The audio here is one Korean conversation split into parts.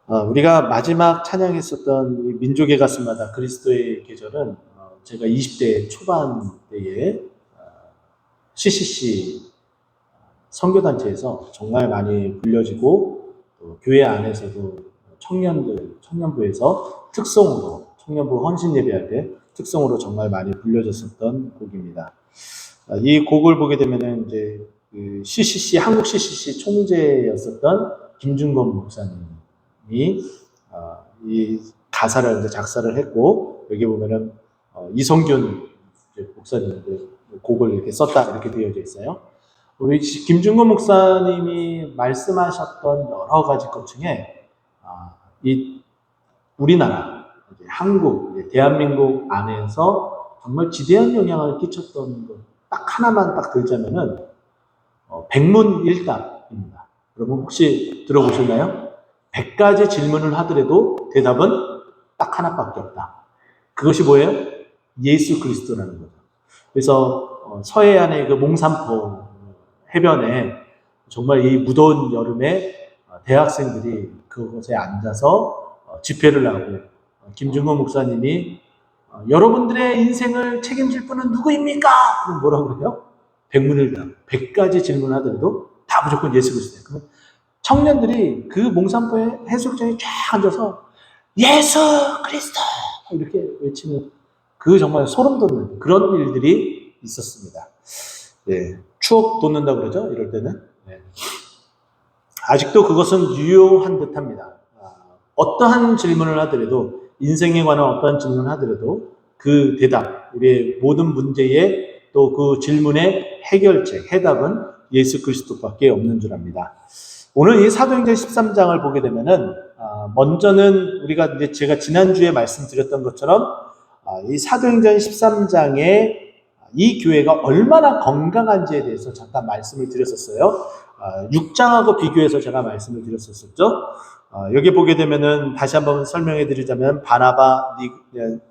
우리가 마지막 찬양했었던 이 민족의 가슴마다 그리스도의 계절은 제가 20대 초반 때에 CCC 선교단체에서 정말 많이 불려지고 또 교회 안에서도 청년부에서 특성으로 청년부 헌신 예배할 때 특성으로 정말 많이 불려졌었던 곡입니다. 이 곡을 보게 되면은 이제 그 CCC 한국 CCC 총재였었던 김준건 목사님이 이 가사를 이제 작사를 했고 여기 보면은 이성균 목사님 곡을 이렇게 썼다 이렇게 되어져 있어요. 우리 김준건 목사님이 말씀하셨던 여러 가지 것 중에 이 우리나라 한국 대한민국 안에서 정말 지대한 영향을 끼쳤던 것 딱 하나만 딱 들자면은 백문일답입니다. 여러분 혹시 들어보셨나요? 100가지 질문을 하더라도 대답은 딱 하나밖에 없다. 그것이 뭐예요? 예수 그리스도라는 거죠. 그래서 서해안의 그 몽산포 해변에 정말 이 무더운 여름에 대학생들이 그곳에 앉아서 집회를 하고 김준건 목사님이 여러분들의 인생을 책임질 분은 누구입니까? 그럼 뭐라고 그래요? 백문일답. 100가지 질문을 하더라도 다 무조건 예수 그리스도예요. 그러면 청년들이 그 몽산포의 해수욕장에 쫙 앉아서 예수 그리스도 이렇게 외치는 그 정말 소름 돋는 그런 일들이 있었습니다. 네, 추억 돋는다 그러죠? 이럴 때는. 네. 아직도 그것은 유효한 듯합니다. 어떠한 질문을 하더라도 인생에 관한 어떠한 질문을 하더라도 그 대답, 우리의 모든 문제의 또 그 질문의 해결책, 해답은 예수 그리스도밖에 없는 줄 압니다. 오늘 이 사도행전 13장을 보게 되면은 먼저는 우리가 이제 제가 지난주에 말씀드렸던 것처럼 이 사도행전 13장에 이 교회가 얼마나 건강한지에 대해서 잠깐 말씀을 드렸었어요. 6장하고 비교해서 제가 말씀을 드렸었죠. 여기 보게 되면은 다시 한번 설명해 드리자면 바나바,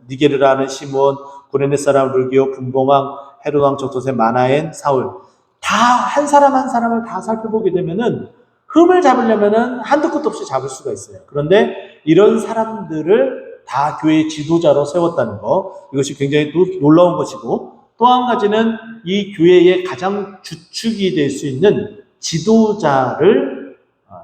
니게르라는 시몬, 구레네 사람 루기오, 분봉왕, 헤롯왕, 적도세, 마나엔, 사울 다 한 사람 한 사람을 다 살펴보게 되면은 흠을 잡으려면은 한두 끝도 없이 잡을 수가 있어요. 그런데 이런 사람들을 다 교회의 지도자로 세웠다는 거, 이것이 굉장히 놀라운 것이고, 또 한 가지는 이 교회의 가장 주축이 될 수 있는 지도자를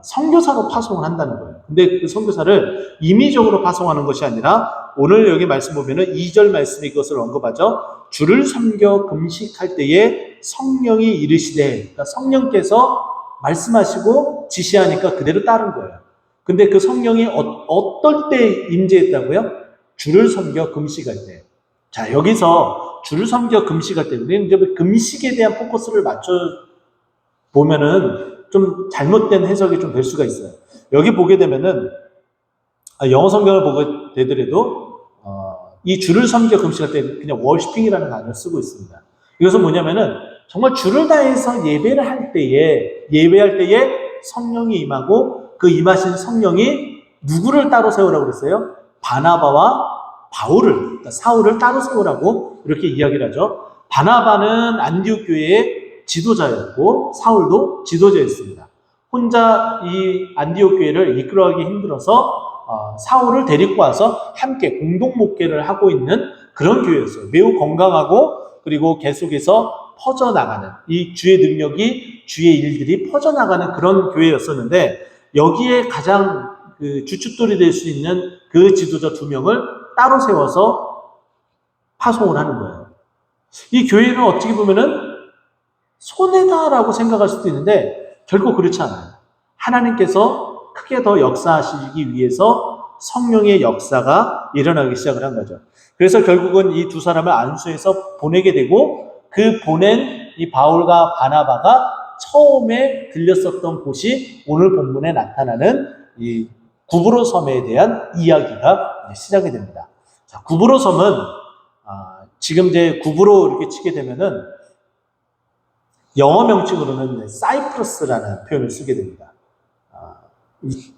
선교사로 파송을 한다는 거예요. 근데 그 선교사를 임의적으로 파송하는 것이 아니라 오늘 여기 말씀 보면은 2절 말씀이 그것을 언급하죠. 주를 섬겨 금식할 때에 성령이 이르시되, 그러니까 성령께서 말씀하시고 지시하니까 그대로 따른 거예요. 근데 그 성령이 어떨 때 임재했다고요? 주를 섬겨 금식할 때. 자, 여기서 주를 섬겨 금식할 때, 우리는 이제 금식에 대한 포커스를 맞춰 보면은 좀 잘못된 해석이 좀 될 수가 있어요. 여기 보게 되면은 영어 성경을 보게 되더라도 이 주를 섬겨 금식할 때 그냥 워시핑이라는 단어를 쓰고 있습니다. 이것은 뭐냐면은 정말 주를 다해서 예배할 때에 성령이 임하고 그 임하신 성령이 누구를 따로 세우라고 그랬어요? 바나바와 바울을, 그러니까 사울을 따로 세우라고 이렇게 이야기를 하죠. 바나바는 안디옥 교회의 지도자였고 사울도 지도자였습니다. 혼자 이 안디옥 교회를 이끌어가기 힘들어서 사울을 데리고 와서 함께 공동 목회를 하고 있는 그런 교회였어요. 매우 건강하고 그리고 계속해서 퍼져나가는 이 주의 능력이 주의 일들이 퍼져나가는 그런 교회였었는데 여기에 가장 그 주춧돌이 될 수 있는 그 지도자 2명을 따로 세워서 파송을 하는 거예요. 이 교회는 어떻게 보면은 손해다라고 생각할 수도 있는데 결코 그렇지 않아요. 하나님께서 크게 더 역사하시기 위해서 성령의 역사가 일어나기 시작을 한 거죠. 그래서 결국은 이 2 사람을 안수해서 보내게 되고 그 보낸 이 바울과 바나바가 처음에 들렸었던 곳이 오늘 본문에 나타나는 이 구브로 섬에 대한 이야기가 시작이 됩니다. 자, 구브로 섬은 지금 이제 구브로 이렇게 치게 되면은 영어 명칭으로는 사이프러스라는 표현을 쓰게 됩니다.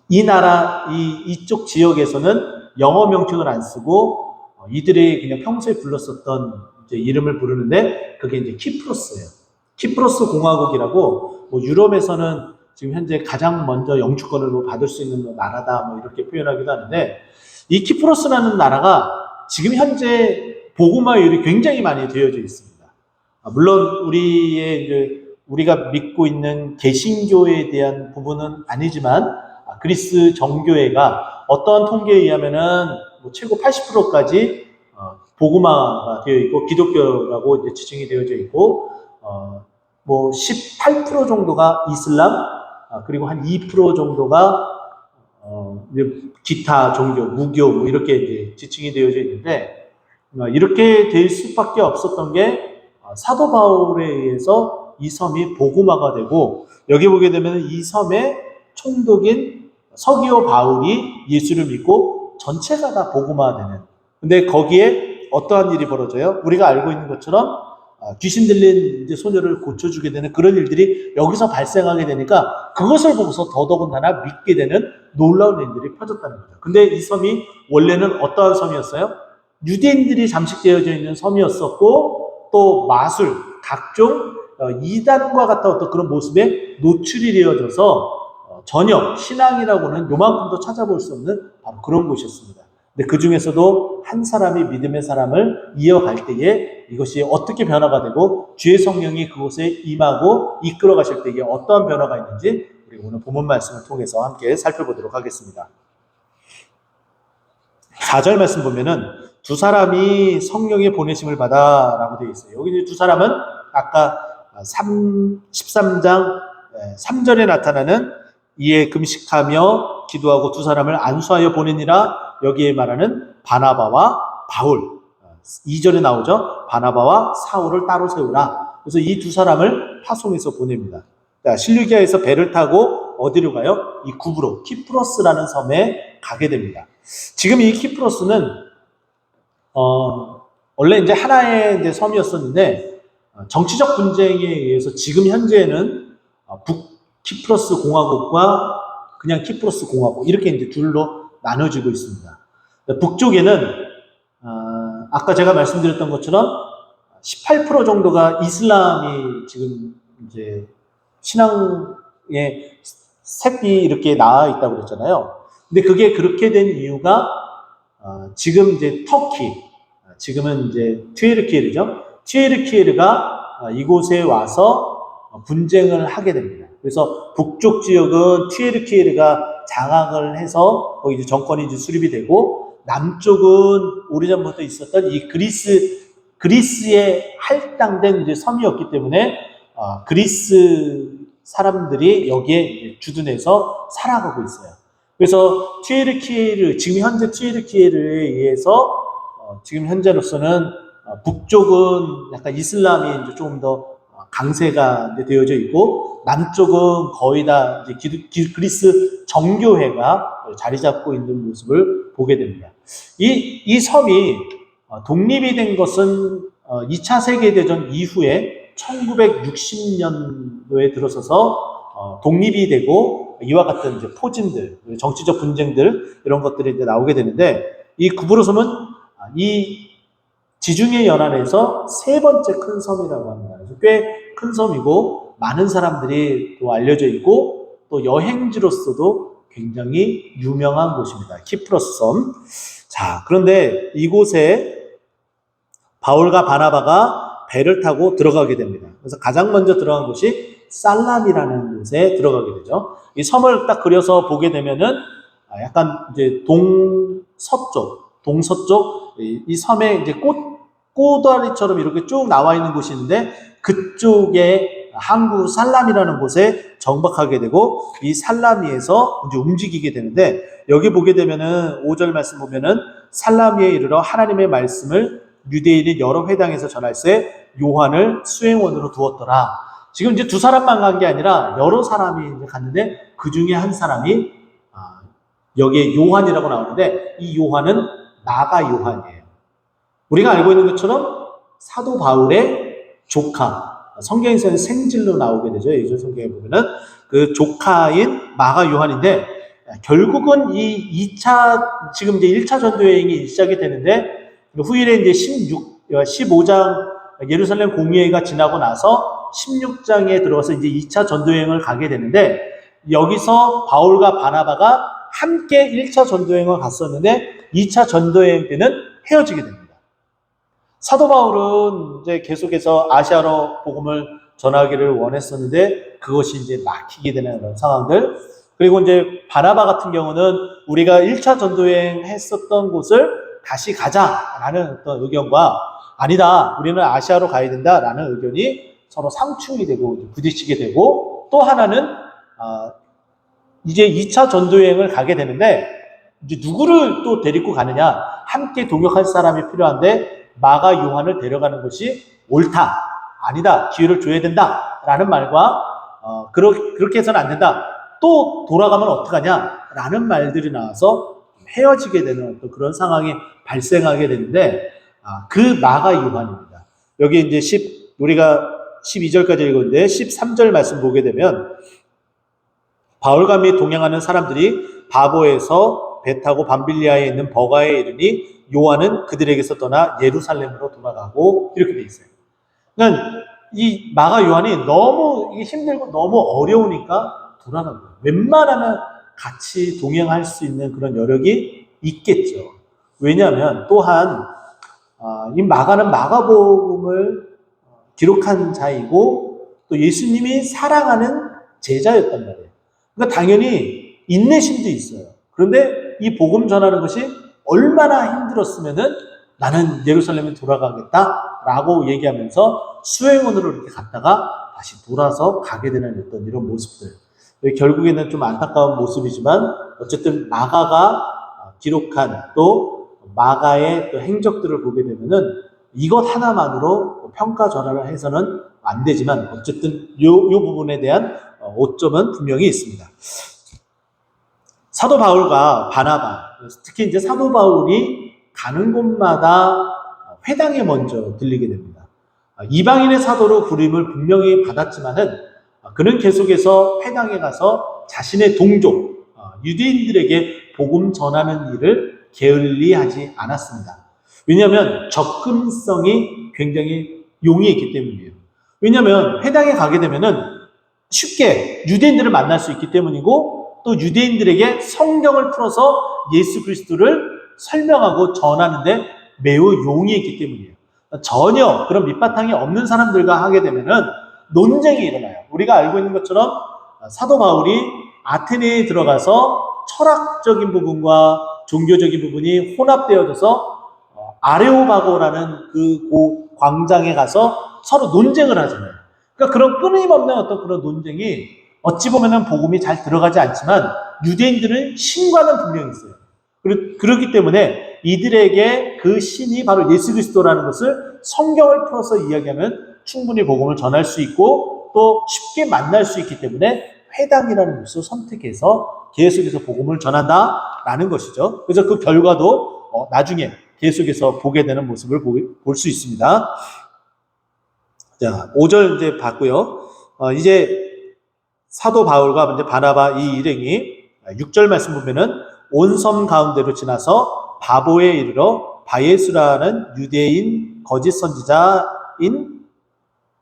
이 나라, 이쪽 지역에서는 영어 명칭을 안 쓰고 이들이 그냥 평소에 불렀었던 이제 이름을 부르는데 그게 이제 키프로스예요. 키프로스 공화국이라고 뭐 유럽에서는 지금 현재 가장 먼저 영주권을 뭐 받을 수 있는 나라다 뭐 이렇게 표현하기도 하는데, 이 키프로스라는 나라가 지금 현재 복음화율이 굉장히 많이 되어져 있습니다. 물론 우리가 믿고 있는 개신교에 대한 부분은 아니지만, 그리스 정교회가 어떠한 통계에 의하면은 뭐 최고 80%까지 복음화가 되어 있고 기독교라고 이제 지정이 되어져 있고, 뭐 18% 정도가 이슬람, 그리고 한 2% 정도가 기타 종교, 무교 뭐 이렇게 이제 지칭이 되어져 있는데, 이렇게 될 수밖에 없었던 게 사도 바울에 의해서 이 섬이 복음화가 되고, 여기 보게 되면 이 섬의 총독인 서기오 바울이 예수를 믿고 전체가 다 복음화되는. 근데 거기에 어떠한 일이 벌어져요? 우리가 알고 있는 것처럼 귀신 들린 이제 소녀를 고쳐주게 되는 그런 일들이 여기서 발생하게 되니까 그것을 보고서 더더군다나 믿게 되는 놀라운 일들이 퍼졌다는 거죠. 근데 이 섬이 원래는 어떠한 섬이었어요? 유대인들이 잠식되어져 있는 섬이었었고, 또 마술, 각종 이단과 같은 어떤 그런 모습에 노출이 되어져서 전혀 신앙이라고는 요만큼도 찾아볼 수 없는 바로 그런 곳이었습니다. 근데 그 중에서도 한 사람이 믿음의 사람을 이어갈 때에 이것이 어떻게 변화가 되고 주의 성령이 그곳에 임하고 이끌어 가실 때에 어떠한 변화가 있는지 우리 오늘 본문 말씀을 통해서 함께 살펴보도록 하겠습니다. 4절 말씀 보면은 두 사람이 성령의 보내심을 받아 라고 되어 있어요. 여기 두 사람은 아까 13장 3절에 나타나는 이에 금식하며 기도하고 두 사람을 안수하여 보내니라. 여기에 말하는 바나바와 바울, 2절에 나오죠. 바나바와 사울을 따로 세우라. 그래서 이 두 사람을 파송해서 보냅니다. 실루기아에서 배를 타고 어디로 가요? 이 구브로, 키프로스라는 섬에 가게 됩니다. 지금 이 키프로스는 원래 이제 하나의 이제 섬이었었는데, 정치적 분쟁에 의해서 지금 현재는 북키프로스 공화국과 그냥 키프로스 공화국 이렇게 이제 둘로 나눠지고 있습니다. 북쪽에는 아까 제가 말씀드렸던 것처럼 18% 정도가 이슬람이 지금 이제 신앙의 색이 이렇게 나와 있다고 그랬잖아요. 근데 그게 그렇게 된 이유가 지금 이제 터키, 지금은 이제 튀에르키예르죠. 튀에르키예르가 이곳에 와서 분쟁을 하게 됩니다. 그래서 북쪽 지역은 튀에르키예르가 장악을 해서 거기 이제 정권이 이제 수립이 되고, 남쪽은 오래전부터 있었던 이 그리스에 할당된 이제 섬이었기 때문에 그리스 사람들이 여기에 이제 주둔해서 살아가고 있어요. 그래서 튀에르키예르, 지금 현재 튀에르키예르에 의해서 지금 현재로서는 북쪽은 약간 이슬람이 이제 조금 더 강세가 이제 되어져 있고, 남쪽은 거의 다 이제 그리스 정교회가 자리 잡고 있는 모습을 보게 됩니다. 이 섬이 독립이 된 것은 2차 세계대전 이후에 1960년도에 들어서서 독립이 되고, 이와 같은 이제 포진들, 정치적 분쟁들 이런 것들이 이제 나오게 되는데, 이 구브로 섬은 이 지중해 연안에서 세 번째 큰 섬이라고 합니다. 그래서 꽤 큰 섬이고 많은 사람들이 또 알려져 있고 또 여행지로서도 굉장히 유명한 곳입니다. 키프로스 섬. 자, 그런데 이곳에 바울과 바나바가 배를 타고 들어가게 됩니다. 그래서 가장 먼저 들어간 곳이 살람이라는 곳에 들어가게 되죠. 이 섬을 딱 그려서 보게 되면은 약간 이제 동서쪽 이 섬에 이제 꼬다리처럼 이렇게 쭉 나와 있는 곳이 있는데, 그쪽에 항구 살람이라는 곳에 정박하게 되고, 이 살라미에서 이제 움직이게 되는데, 여기 보게 되면은 5절 말씀 보면은 살라미에 이르러 하나님의 말씀을 유대인의 여러 회당에서 전할세 요한을 수행원으로 두었더라. 지금 이제 두 사람만 간 게 아니라 여러 사람이 이제 갔는데, 그 중에 한 사람이 여기에 요한이라고 나오는데, 이 요한은 나가 요한이에요. 우리가 알고 있는 것처럼 사도 바울의 조카, 성경에서는 생질로 나오게 되죠. 예전 성경에 보면은 그 조카인 마가 요한인데, 결국은 이 2차, 지금 이제 1차 전도여행이 시작이 되는데, 후일에 이제 15장 예루살렘 공의회가 지나고 나서 16장에 들어가서 이제 2차 전도여행을 가게 되는데, 여기서 바울과 바나바가 함께 1차 전도여행을 갔었는데 2차 전도여행 때는 헤어지게 됩니다. 사도 바울은 이제 계속해서 아시아로 복음을 전하기를 원했었는데 그것이 이제 막히게 되는 그런 상황들. 그리고 이제 바나바 같은 경우는 우리가 1차 전도여행 했었던 곳을 다시 가자라는 어떤 의견과 아니다, 우리는 아시아로 가야 된다라는 의견이 서로 상충이 되고 부딪히게 되고, 또 하나는 이제 2차 전도여행을 가게 되는데 이제 누구를 또 데리고 가느냐, 함께 동역할 사람이 필요한데 마가 요한을 데려가는 것이 옳다, 아니다, 기회를 줘야 된다라는 말과 그렇게 해서는 안 된다, 또 돌아가면 어떡하냐 라는 말들이 나와서 헤어지게 되는 어떤 그런 상황이 발생하게 되는데, 그 마가 요한입니다. 여기 이제 우리가 12절까지 읽었는데 13절 말씀 보게 되면, 바울과 및 동행하는 사람들이 바보에서 배 타고 밤빌리아에 있는 버가에 이르니 요한은 그들에게서 떠나 예루살렘으로 돌아가고, 이렇게 돼 있어요. 그러니까 이 마가 요한이 너무 힘들고 너무 어려우니까 돌아간 거예요. 웬만하면 같이 동행할 수 있는 그런 여력이 있겠죠. 왜냐하면 또한 이 마가는 마가복음을 기록한 자이고 또 예수님이 사랑하는 제자였단 말이에요. 그러니까 당연히 인내심도 있어요. 그런데 이 복음 전하는 것이 얼마나 힘들었으면은 나는 예루살렘에 돌아가겠다라고 얘기하면서 수행원으로 이렇게 갔다가 다시 돌아서 가게 되는 어떤 이런 모습들. 결국에는 좀 안타까운 모습이지만 어쨌든 마가가 기록한 또 마가의 또 행적들을 보게 되면은 이것 하나만으로 평가 전환을 해서는 안 되지만 어쨌든 요 부분에 대한 오점은 분명히 있습니다. 사도 바울과 바나바, 특히 이제 사도 바울이 가는 곳마다 회당에 먼저 들리게 됩니다. 이방인의 사도로 부름을 분명히 받았지만은 그는 계속해서 회당에 가서 자신의 동족 유대인들에게 복음 전하는 일을 게을리하지 않았습니다. 왜냐하면 접근성이 굉장히 용이했기 때문이에요. 왜냐하면 회당에 가게 되면은 쉽게 유대인들을 만날 수 있기 때문이고, 또 유대인들에게 성경을 풀어서 예수 그리스도를 설명하고 전하는데 매우 용이했기 때문이에요. 전혀 그런 밑바탕이 없는 사람들과 하게 되면은 논쟁이 일어나요. 우리가 알고 있는 것처럼 사도 바울이 아테네에 들어가서 철학적인 부분과 종교적인 부분이 혼합되어져서 아레오바고라는 그 광장에 가서 서로 논쟁을 하잖아요. 그러니까 그런 끊임없는 어떤 그런 논쟁이 어찌 보면은 복음이 잘 들어가지 않지만 유대인들은 신과는 분명히 있어요. 그렇기 때문에 이들에게 그 신이 바로 예수 그리스도라는 것을 성경을 풀어서 이야기하면 충분히 복음을 전할 수 있고 또 쉽게 만날 수 있기 때문에 회당이라는 곳을 선택해서 계속해서 복음을 전한다라는 것이죠. 그래서 그 결과도 나중에 계속해서 보게 되는 모습을 볼 수 있습니다. 자, 5절 이제 봤고요. 이제 사도 바울과 이제 바나바 이 일행이 6절 말씀 보면은 온 섬 가운데로 지나서 바보에 이르러 바예수라는 유대인 거짓 선지자인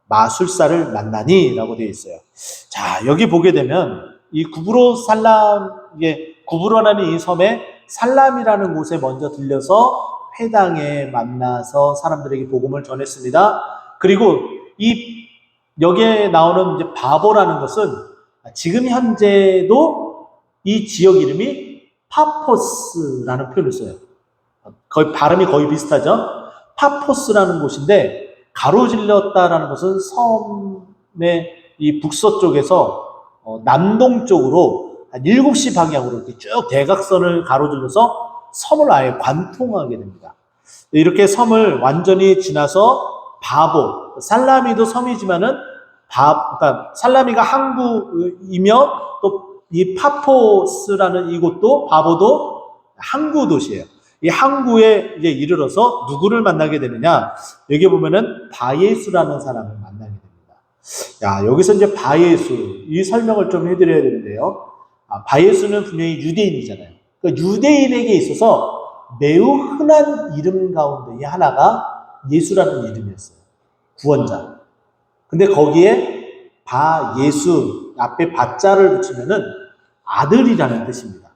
마술사를 만나니라고 되어 있어요. 자, 여기 보게 되면 이 구브로라는 이 섬에 살람이라는 곳에 먼저 들려서 회당에 만나서 사람들에게 복음을 전했습니다. 그리고 여기에 나오는 이제 바보라는 것은 지금 현재도 이 지역 이름이 파포스라는 표현을 써요. 발음이 거의 비슷하죠? 파포스라는 곳인데 가로질렀다라는 것은 섬의 이 북서쪽에서 남동쪽으로 한 7시 방향으로 이렇게 쭉 대각선을 가로질러서 섬을 아예 관통하게 됩니다. 이렇게 섬을 완전히 지나서 바보, 살라미도 섬이지만은 그러니까 살라미가 항구이며 또 이 파포스라는 이곳도 바보도 항구 도시예요. 이 항구에 이제 이르러서 누구를 만나게 되느냐? 여기 보면은 바예수라는 사람을 만나게 됩니다. 야, 여기서 이제 바예수 이 설명을 좀 해드려야 되는데요. 바예수는 분명히 유대인이잖아요. 그러니까 유대인에게 있어서 매우 흔한 이름 가운데 이 하나가 예수라는 이름이었어요. 구원자. 근데 거기에 바예수 앞에 바자를 붙이면은 아들이라는 뜻입니다.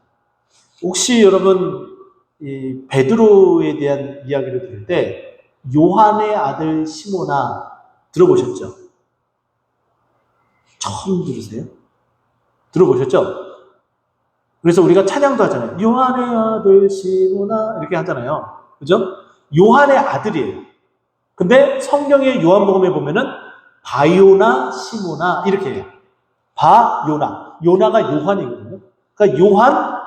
혹시 여러분 이 베드로에 대한 이야기를 들을 때 요한의 아들 시모나 들어보셨죠? 처음 들으세요? 들어보셨죠? 그래서 우리가 찬양도 하잖아요. 요한의 아들 시모나 이렇게 하잖아요. 그죠? 요한의 아들이에요. 근데 성경의 요한복음에 보면은 바요나 시모나 이렇게 해요. 바요나. 요나가 요한이거든요. 그러니까 요한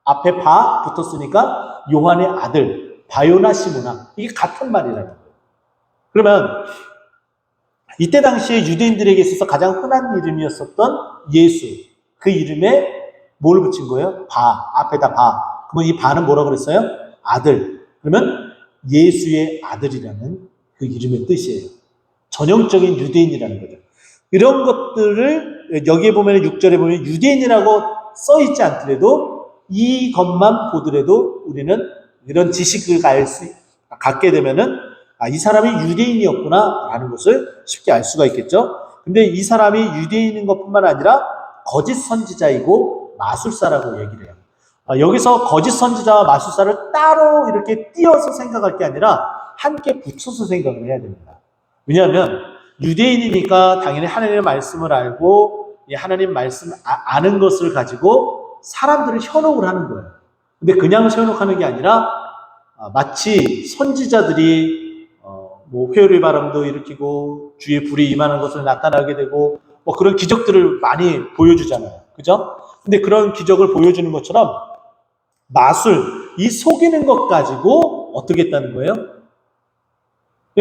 앞에 바 붙었으니까 요한의 아들 바요나 시모나 이게 같은 말이라는 거예요. 그러면 이때 당시에 유대인들에게 있어서 가장 흔한 이름이었었던 예수 그 이름에 뭘 붙인 거예요? 바 앞에다 바. 그러면 이 바는 뭐라고 그랬어요? 아들. 그러면 예수의 아들이라는 그 이름의 뜻이에요. 전형적인 유대인이라는 거죠. 이런 것들을 여기에 보면 6절에 보면 유대인이라고 써있지 않더라도 이것만 보더라도 우리는 이런 지식을 갖게 되면은 이 사람이 유대인이었구나 라는 것을 쉽게 알 수가 있겠죠. 근데 이 사람이 유대인인 것뿐만 아니라 거짓 선지자이고 마술사라고 얘기를 해요. 여기서 거짓 선지자와 마술사를 따로 이렇게 띄어서 생각할 게 아니라 함께 붙여서 생각을 해야 됩니다. 왜냐하면 유대인이니까 당연히 하나님의 말씀을 알고 이 하나님 말씀 아는 것을 가지고 사람들을 현혹을 하는 거예요. 근데 그냥 현혹하는 게 아니라 마치 선지자들이 뭐 회오리 바람도 일으키고 주의 불이 임하는 것을 나타나게 되고 뭐 그런 기적들을 많이 보여주잖아요. 그죠? 근데 그런 기적을 보여주는 것처럼 마술, 이 속이는 것 가지고 어떻게 했다는 거예요?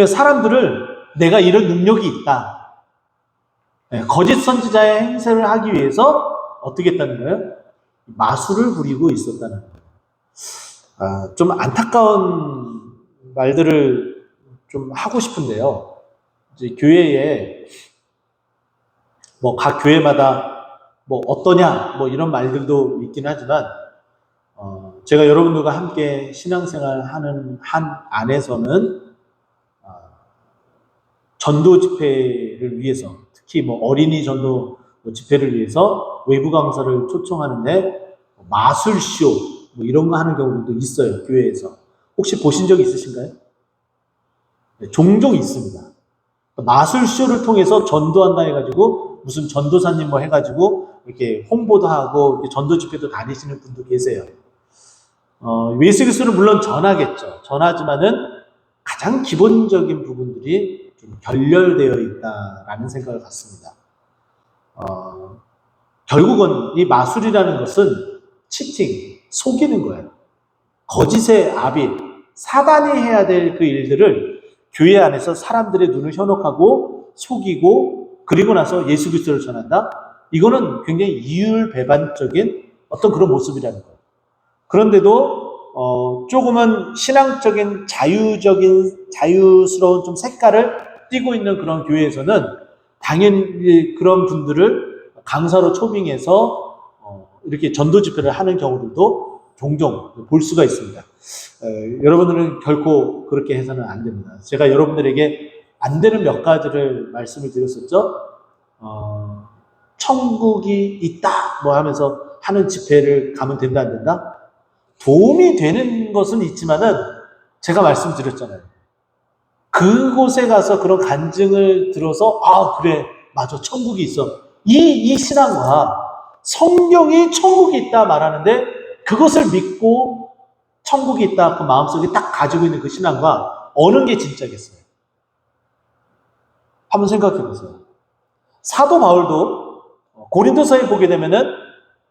사람들을 내가 이런 능력이 있다. 거짓 선지자의 행세를 하기 위해서 어떻게 했다는 거예요? 마술을 부리고 있었다는 거예요. 좀 안타까운 말들을 좀 하고 싶은데요. 이제 교회에 뭐 각 교회마다 뭐 어떠냐 뭐 이런 말들도 있긴 하지만 제가 여러분들과 함께 신앙생활 하는 한 안에서는 전도 집회를 위해서 특히 뭐 어린이 전도 집회를 위해서 외부 강사를 초청하는데 마술쇼 뭐 이런 거 하는 경우도 있어요. 교회에서. 혹시 보신 적 있으신가요? 네, 종종 있습니다. 마술쇼를 통해서 전도한다 해가지고 무슨 전도사님 뭐 해가지고 이렇게 홍보도 하고 이렇게 전도 집회도 다니시는 분도 계세요. 예수 그리스도는 물론 전하겠죠. 전하지만은 가장 기본적인 부분들이 좀 결렬되어 있다라는 생각을 갖습니다. 결국은 이 마술이라는 것은 치팅, 속이는 거예요. 거짓의 아비, 사단이 해야 될 그 일들을 교회 안에서 사람들의 눈을 현혹하고 속이고 그리고 나서 예수 그리스도를 전한다? 이거는 굉장히 이율배반적인 어떤 그런 모습이라는 거예요. 그런데도 조금은 신앙적인 자유스러운 좀 색깔을 띠고 있는 그런 교회에서는 당연히 그런 분들을 강사로 초빙해서 이렇게 전도 집회를 하는 경우들도 종종 볼 수가 있습니다. 여러분들은 결코 그렇게 해서는 안 됩니다. 제가 여러분들에게 안 되는 몇 가지를 말씀을 드렸었죠. 천국이 있다 뭐 하면서 하는 집회를 가면 된다 안 된다? 도움이 되는 것은 있지만은 제가 말씀드렸잖아요. 그곳에 가서 그런 간증을 들어서 그래 맞아 천국이 있어. 이 신앙과 성경이 천국이 있다 말하는데 그것을 믿고 천국이 있다 그 마음속에 딱 가지고 있는 그 신앙과 어느 게 진짜겠어요? 한번 생각해 보세요. 사도 바울도 고린도서에 보게 되면은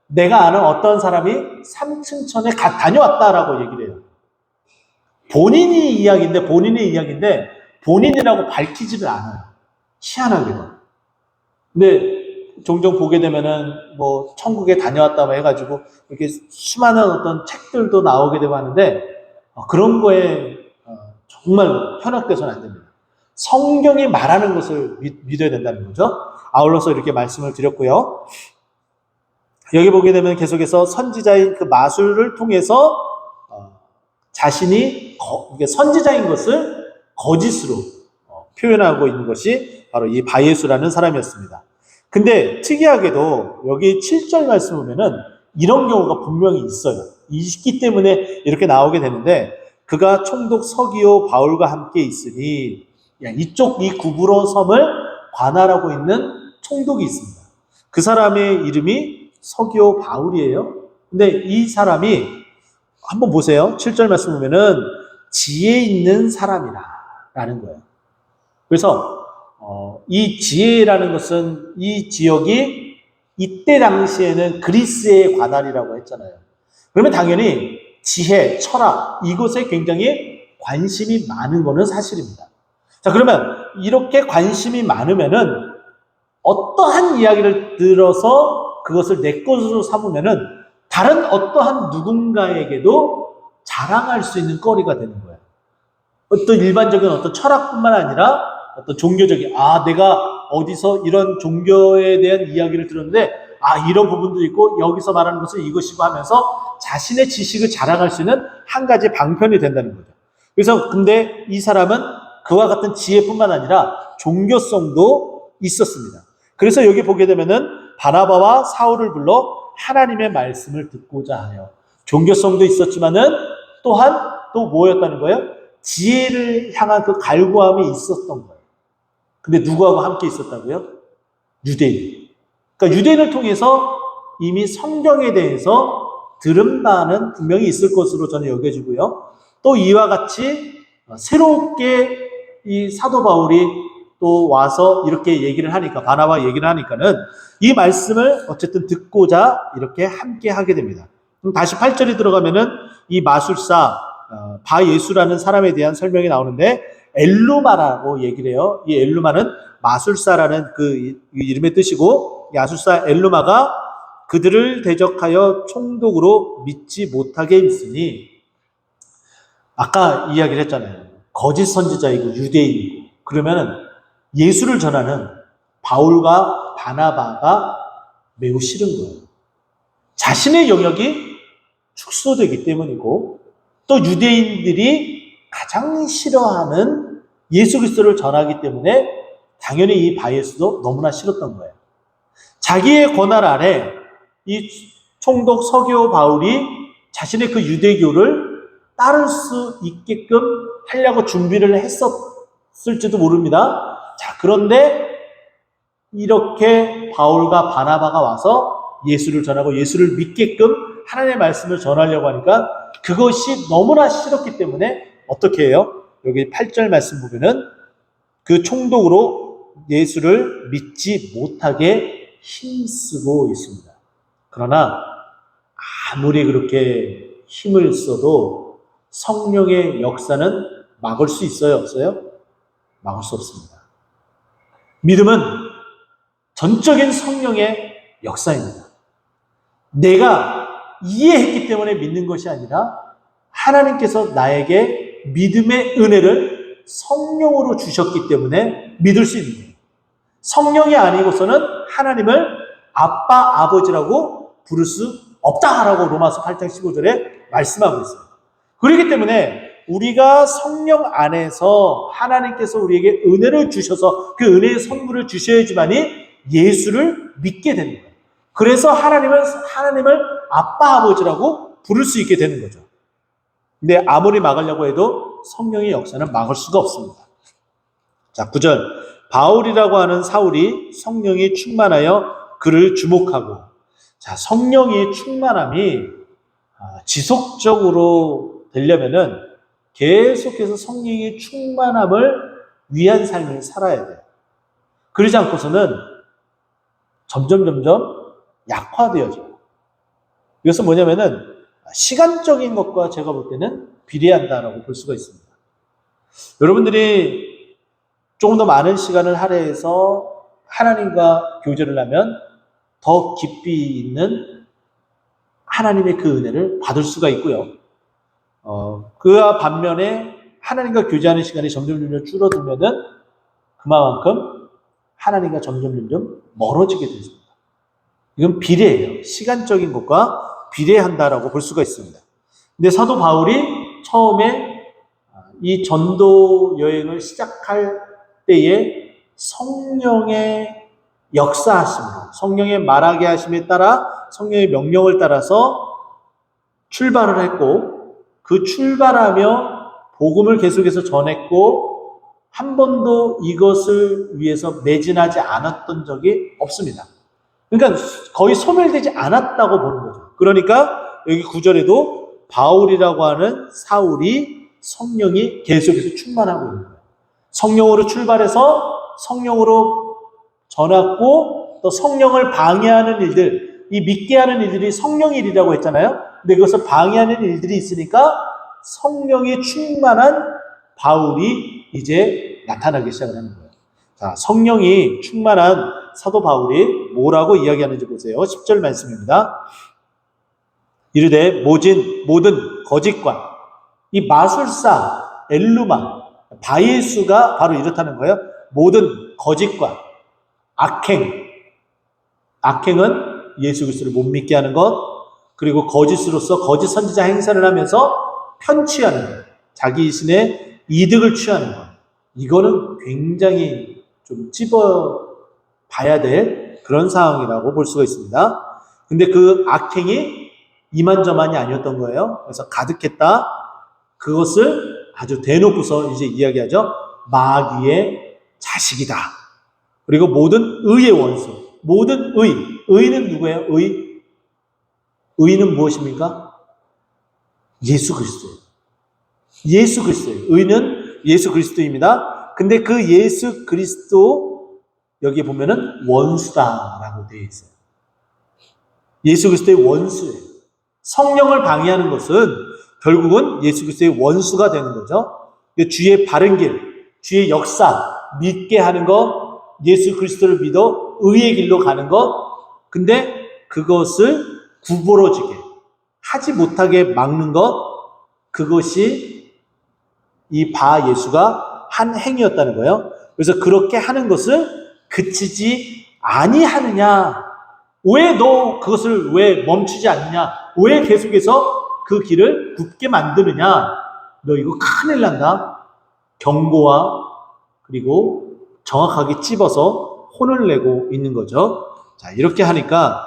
내가 아는 어떤 사람이 3층 천에 다녀왔다라고 얘기를 해요. 본인의 이야기인데 본인이라고 밝히지를 않아요. 희한하게도. 근데 종종 보게 되면은 뭐 천국에 다녀왔다고 해가지고 이렇게 수많은 어떤 책들도 나오게 되고 하는데 그런 거에 정말 현혹돼서는 안 됩니다. 성경이 말하는 것을 믿어야 된다는 거죠. 아울러서 이렇게 말씀을 드렸고요. 여기 보게 되면 계속해서 선지자인 그 마술을 통해서 자신이 선지자인 것을 거짓으로 표현하고 있는 것이 바로 이 바예수라는 사람이었습니다. 근데 특이하게도 여기 7절 말씀 보면은 이런 경우가 분명히 있어요. 있기 때문에 이렇게 나오게 되는데, 그가 총독 서기오 바울과 함께 있으니, 이쪽 이 구브로 섬을 관할하고 있는 총독이 있습니다. 그 사람의 이름이 서기오 바울이에요. 근데 이 사람이 한번 보세요. 7절 말씀 보면은 지혜 있는 사람이라 라는 거예요. 그래서 이 지혜라는 것은 이 지역이 이때 당시에는 그리스의 관할이라고 했잖아요. 그러면 당연히 지혜, 철학 이것에 굉장히 관심이 많은 거는 사실입니다. 자, 그러면 이렇게 관심이 많으면은 어떠한 이야기를 들어서 그것을 내 것으로 삼으면은 다른 어떠한 누군가에게도 자랑할 수 있는 거리가 되는 거예요. 어떤 일반적인 어떤 철학뿐만 아니라 어떤 종교적인, 내가 어디서 이런 종교에 대한 이야기를 들었는데, 이런 부분도 있고, 여기서 말하는 것은 이것이고 하면서 자신의 지식을 자랑할 수 있는 한 가지 방편이 된다는 거죠. 그래서 근데 이 사람은 그와 같은 지혜뿐만 아니라 종교성도 있었습니다. 그래서 여기 보게 되면은 바나바와 사울을 불러 하나님의 말씀을 듣고자 하여, 종교성도 있었지만은 또한 또 뭐였다는 거예요? 지혜를 향한 그 갈구함이 있었던 거예요. 근데 누구하고 함께 있었다고요? 유대인. 그러니까 유대인을 통해서 이미 성경에 대해서 들은 바는 분명히 있을 것으로 저는 여겨지고요. 또 이와 같이 새롭게 이 사도 바울이 또 와서 이렇게 얘기를 하니까, 바나바 얘기를 하니까는 이 말씀을 어쨌든 듣고자 이렇게 함께 하게 됩니다. 그럼 다시 8절에 들어가면은 이 마술사 바예수라는 사람에 대한 설명이 나오는데, 엘루마라고 얘기를 해요. 이 엘루마는 마술사라는 그 이름의 뜻이고, 이 마술사 엘루마가 그들을 대적하여 총독으로 믿지 못하게 했으니, 아까 이야기를 했잖아요. 거짓 선지자이고 유대인이고, 그러면은 예수를 전하는 바울과 바나바가 매우 싫은 거예요. 자신의 영역이 축소되기 때문이고, 또 유대인들이 가장 싫어하는 예수 그리스도를 전하기 때문에 당연히 이 바예수도 너무나 싫었던 거예요. 자기의 권한 아래 이 총독 서기오 바울이 자신의 그 유대교를 따를 수 있게끔 하려고 준비를 했었을지도 모릅니다. 자, 그런데 이렇게 바울과 바나바가 와서 예수를 전하고 예수를 믿게끔 하나님의 말씀을 전하려고 하니까 그것이 너무나 싫었기 때문에 어떻게 해요? 여기 8절 말씀 보면은 그 총독으로 예수를 믿지 못하게 힘쓰고 있습니다. 그러나 아무리 그렇게 힘을 써도 성령의 역사는 막을 수 있어요? 없어요? 막을 수 없습니다. 믿음은 전적인 성령의 역사입니다. 내가 이해했기 때문에 믿는 것이 아니라 하나님께서 나에게 믿음의 은혜를 성령으로 주셨기 때문에 믿을 수 있는 거예요. 성령이 아니고서는 하나님을 아빠, 아버지라고 부를 수 없다라고 로마서 8장 15절에 말씀하고 있어요. 그렇기 때문에 우리가 성령 안에서 하나님께서 우리에게 은혜를 주셔서 그 은혜의 선물을 주셔야지만이 예수를 믿게 되는 거예요. 그래서 하나님을 아빠, 아버지라고 부를 수 있게 되는 거죠. 근데 아무리 막으려고 해도 성령의 역사는 막을 수가 없습니다. 자, 9절. 바울이라고 하는 사울이 성령이 충만하여 그를 주목하고, 자, 성령의 충만함이 지속적으로 되려면은 계속해서 성령의 충만함을 위한 삶을 살아야 돼요. 그러지 않고서는 점점 약화되어져요. 이것은 뭐냐면은 시간적인 것과 제가 볼 때는 비례한다라고 볼 수가 있습니다. 여러분들이 조금 더 많은 시간을 할애해서 하나님과 교제를 하면 더 깊이 있는 하나님의 그 은혜를 받을 수가 있고요. 그와 반면에 하나님과 교제하는 시간이 점점 줄어들면은 그만큼 하나님과 점점 멀어지게 됩니다. 이건 비례해요. 시간적인 것과 비례한다라고 볼 수가 있습니다. 근데 사도 바울이 처음에 이 전도 여행을 시작할 때에 성령의 역사하심으로 성령의 말하게 하심에 따라 성령의 명령을 따라서 출발을 했고 그 출발하며 복음을 계속해서 전했고 한 번도 이것을 위해서 매진하지 않았던 적이 없습니다. 그러니까 거의 소멸되지 않았다고 보는 거죠. 그러니까 여기 9절에도 바울이라고 하는 사울이 성령이 계속해서 충만하고 있는 거예요. 성령으로 출발해서 성령으로 전했고 또 성령을 방해하는 일들, 이 믿게 하는 일들이 성령 일이라고 했잖아요. 근데 그것을 방해하는 일들이 있으니까 성령이 충만한 바울이 이제 나타나기 시작을 하는 거예요. 자, 성령이 충만한 사도 바울이 뭐라고 이야기하는지 보세요. 10절 말씀입니다. 이르되 모든 거짓과 이 마술사, 엘루마, 바예수가 바로 이렇다는 거예요. 모든 거짓과 악행은 예수 그리스도를 못 믿게 하는 것, 그리고 거짓으로서 거짓 선지자 행사를 하면서 편취하는 것, 자기 자신의 이득을 취하는 것. 이거는 굉장히 좀 찝어봐야 될 그런 상황이라고 볼 수가 있습니다. 근데 그 악행이 이만저만이 아니었던 거예요. 그래서 가득했다. 그것을 아주 대놓고서 이제 이야기하죠. 마귀의 자식이다. 그리고 모든 의의 원수. 모든 의는 누구예요? 의는 무엇입니까? 예수 그리스도예요. 예수 그리스도예요. 의는 예수 그리스도입니다. 근데 그 예수 그리스도 여기에 보면은 원수다라고 되어 있어요. 예수 그리스도의 원수예요. 성령을 방해하는 것은 결국은 예수 그리스도의 원수가 되는 거죠. 주의 바른 길, 주의 역사, 믿게 하는 것, 예수 그리스도를 믿어 의의 길로 가는 것, 근데 그것을 구부러지게 하지 못하게 막는 것, 그것이 이 바 예수가 한 행위였다는 거예요. 그래서 그렇게 하는 것을 그치지 아니하느냐, 왜 너 그것을 왜 멈추지 않느냐, 왜 계속해서 그 길을 굽게 만드느냐, 너 이거 큰일 난다. 경고와 그리고 정확하게 찝어서 혼을 내고 있는 거죠. 자, 이렇게 하니까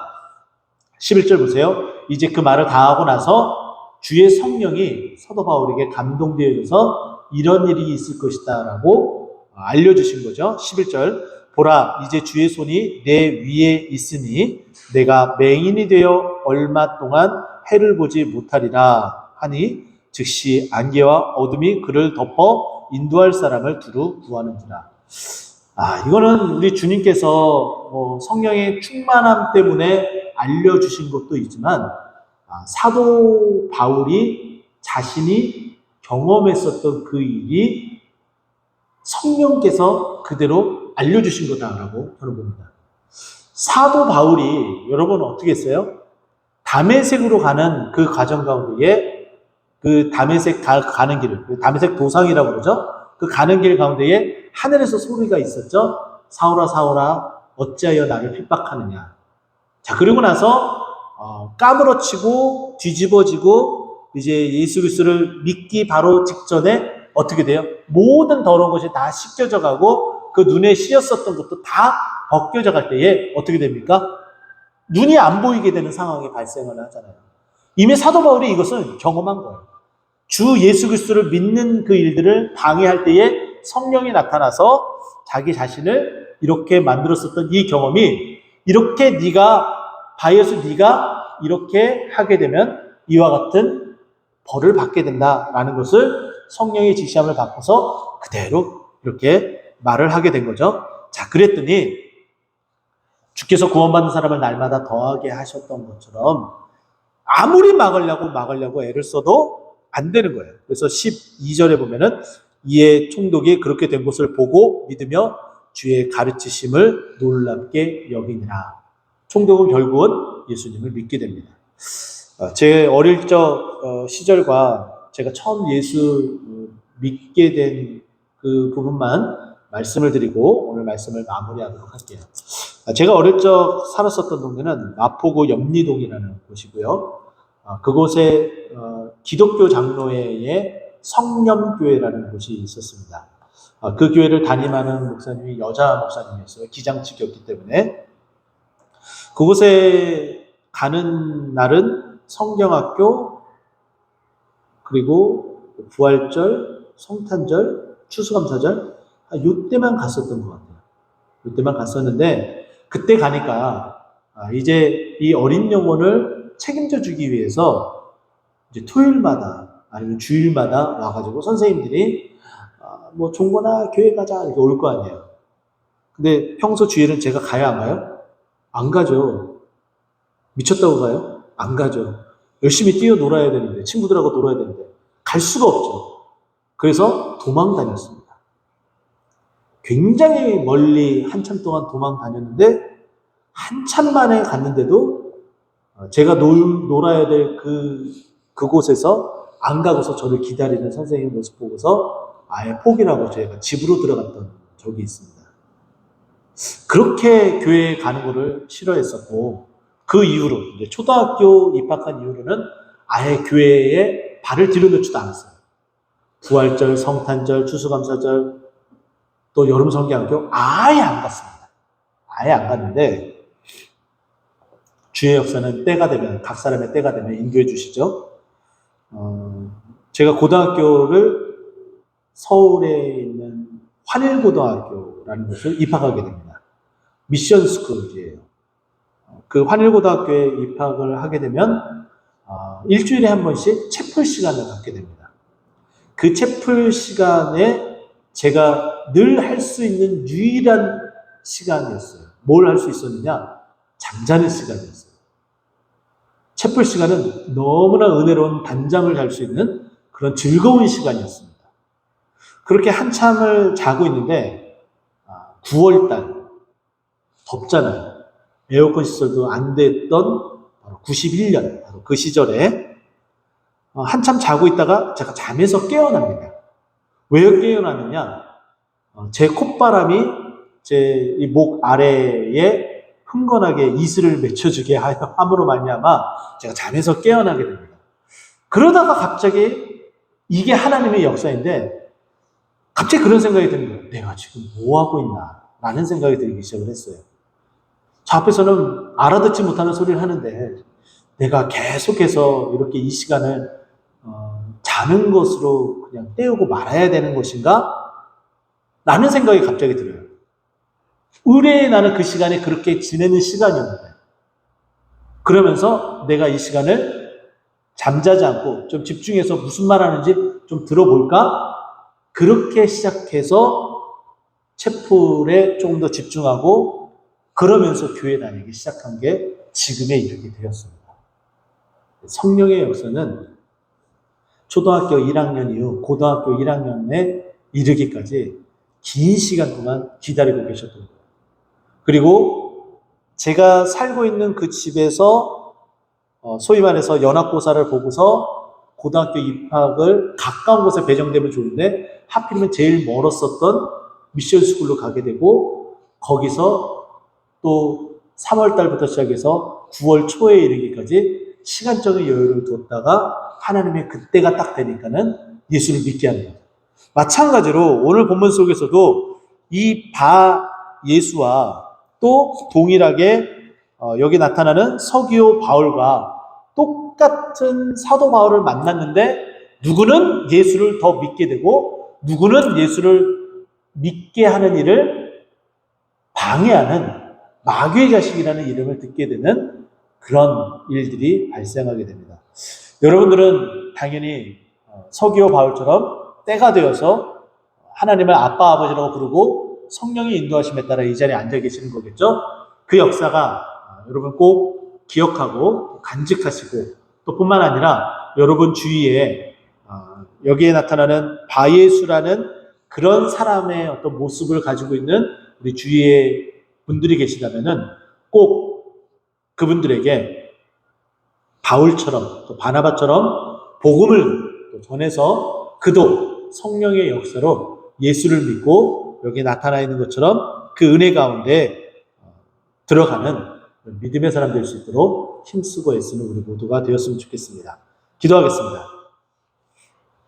11절 보세요. 이제 그 말을 다 하고 나서 주의 성령이 사도 바울에게 감동되어져서 이런 일이 있을 것이다 라고 알려주신 거죠. 11절 보라 이제 주의 손이 내 위에 있으니 내가 맹인이 되어 얼마 동안 해를 보지 못하리라 하니 즉시 안개와 어둠이 그를 덮어 인도할 사람을 두루 구하는구나. 이거는 우리 주님께서 성령의 충만함 때문에 알려주신 것도 있지만 사도 바울이 자신이 경험했었던 그 일이 성령께서 그대로 알려주신 거다라고 저는 봅니다. 사도 바울이 여러분 어떻게 했어요? 다메섹으로 가는 그 과정 가운데에 그 다메섹 가는 길, 다메섹 도상이라고 그러죠? 그 가는 길 가운데에 하늘에서 소리가 있었죠? 사울아 사울아 어찌하여 나를 핍박하느냐. 자, 그리고 나서 까무러치고 뒤집어지고 이제 예수 그리스도를 믿기 바로 직전에 어떻게 돼요? 모든 더러운 것이 다 씻겨져 가고 그 눈에 씌었었던 것도 다 벗겨져 갈 때에 어떻게 됩니까? 눈이 안 보이게 되는 상황이 발생을 하잖아요. 이미 사도 바울이 이것을 경험한 거예요. 주 예수 그리스도를 믿는 그 일들을 방해할 때에 성령이 나타나서 자기 자신을 이렇게 만들었었던 이 경험이 이렇게 네가 이렇게 하게 되면 이와 같은 벌을 받게 된다라는 것을 성령의 지시함을 받고서 그대로 이렇게 말을 하게 된 거죠. 자, 그랬더니 주께서 구원받는 사람을 날마다 더하게 하셨던 것처럼 아무리 막으려고 애를 써도 안 되는 거예요. 그래서 12절에 보면은 이에 총독이 그렇게 된 것을 보고 믿으며 주의 가르치심을 놀랍게 여기니라. 총독은 결국은 예수님을 믿게 됩니다. 제 어릴 적 시절과 제가 처음 예수 믿게 된 그 부분만 말씀을 드리고 오늘 말씀을 마무리하도록 할게요. 제가 어릴 적 살았었던 동네는 마포구 염리동이라는 곳이고요. 그곳에 기독교 장로회의 성령교회라는 곳이 있었습니다. 그 교회를 담임하는 목사님이 여자 목사님이었어요. 기장직이었기 때문에. 그곳에 가는 날은 성경학교, 그리고 부활절, 성탄절, 추수감사절, 이때만 갔었던 것 같아요. 이때만 갔었는데, 그때 가니까 이제 이 어린 영혼을 책임져 주기 위해서 이제 토요일마다 아니면 주일마다 와가지고 선생님들이 뭐 종거나 교회 가자 이렇게 올 거 아니에요. 근데 평소 주일은 제가 가야 안 가요? 안 가죠. 미쳤다고 가요? 안 가죠. 열심히 뛰어놀아야 되는데, 친구들하고 놀아야 되는데 갈 수가 없죠. 그래서 도망 다녔습니다. 굉장히 멀리 한참 동안 도망 다녔는데, 한참 만에 갔는데도 제가 놀아야 될 그곳에서 안 가고서 저를 기다리는 선생님 모습 보고서 아예 포기를 하고 제가 집으로 들어갔던 적이 있습니다. 그렇게 교회에 가는 거를 싫어했었고, 그 이후로 이제 초등학교 입학한 이후로는 아예 교회에 발을 들여놓지도 않았어요. 부활절, 성탄절, 추수감사절, 또 여름 성경학교 아예 안 갔습니다. 아예 안 갔는데, 주의 역사는 때가 되면, 각 사람의 때가 되면 인도해 주시죠. 제가 고등학교를 서울에 있는 환일고등학교라는 곳을 입학하게 됩니다. 미션 스쿨이에요. 그 환일고등학교에 입학을 하게 되면 일주일에 한 번씩 채플 시간을 갖게 됩니다. 그 채플 시간에 제가 늘 할 수 있는 유일한 시간이었어요. 뭘 할 수 있었느냐? 잠자는 시간이었어요. 채플 시간은 너무나 은혜로운 단잠을 잘 수 있는 그런 즐거운 시간이었습니다. 그렇게 한참을 자고 있는데 9월달 덥잖아요. 에어컨 시설도 안 됐던 91년 바로 그 시절에 한참 자고 있다가 제가 잠에서 깨어납니다. 왜 깨어나느냐? 제 콧바람이 제 목 아래에 흥건하게 이슬을 맺혀주게 함으로 말미암아 제가 잠에서 깨어나게 됩니다. 그러다가 갑자기 이게 하나님의 역사인데 갑자기 그런 생각이 드는 거예요. 내가 지금 뭐 하고 있나? 라는 생각이 들기 시작을 했어요. 저 앞에서는 알아듣지 못하는 소리를 하는데 내가 계속해서 이렇게 이 시간을 자는 것으로 그냥 때우고 말아야 되는 것인가? 라는 생각이 갑자기 들어요. 의뢰에 나는 그 시간에 그렇게 지내는 시간이었는데, 그러면서 내가 이 시간을 잠자지 않고 좀 집중해서 무슨 말 하는지 좀 들어볼까? 그렇게 시작해서 채플에 조금 더 집중하고 그러면서 교회 다니기 시작한 게 지금에 이르게 되었습니다. 성령의 역사는 초등학교 1학년 이후 고등학교 1학년에 이르기까지 긴 시간 동안 기다리고 계셨던 거예요. 그리고 제가 살고 있는 그 집에서 소위 말해서 연합고사를 보고서 고등학교 입학을 가까운 곳에 배정되면 좋은데 하필이면 제일 멀었었던 미션 스쿨로 가게 되고 거기서 또 3월 달부터 시작해서 9월 초에 이르기까지 시간적인 여유를 두었다가 하나님의 그때가 딱 되니까는 예수를 믿게 합니다. 마찬가지로 오늘 본문 속에서도 이 바 예수와 또 동일하게 여기 나타나는 서기오 바울과 똑같은 사도 바울을 만났는데 누구는 예수를 더 믿게 되고 누구는 예수를 믿게 하는 일을 방해하는 마귀의 자식이라는 이름을 듣게 되는 그런 일들이 발생하게 됩니다. 여러분들은 당연히 서기오 바울처럼 때가 되어서 하나님을 아빠 아버지라고 부르고 성령의 인도하심에 따라 이 자리에 앉아 계시는 거겠죠? 그 역사가 여러분 꼭 기억하고 간직하시고 또 뿐만 아니라 여러분 주위에 여기에 나타나는 바예수라는 그런 사람의 어떤 모습을 가지고 있는 우리 주위에 분들이 계시다면은 꼭 그분들에게 바울처럼 또 바나바처럼 복음을 또 전해서 그도 성령의 역사로 예수를 믿고 여기 나타나 있는 것처럼 그 은혜 가운데 들어가는 믿음의 사람 될 수 있도록 힘쓰고 애쓰는 우리 모두가 되었으면 좋겠습니다. 기도하겠습니다.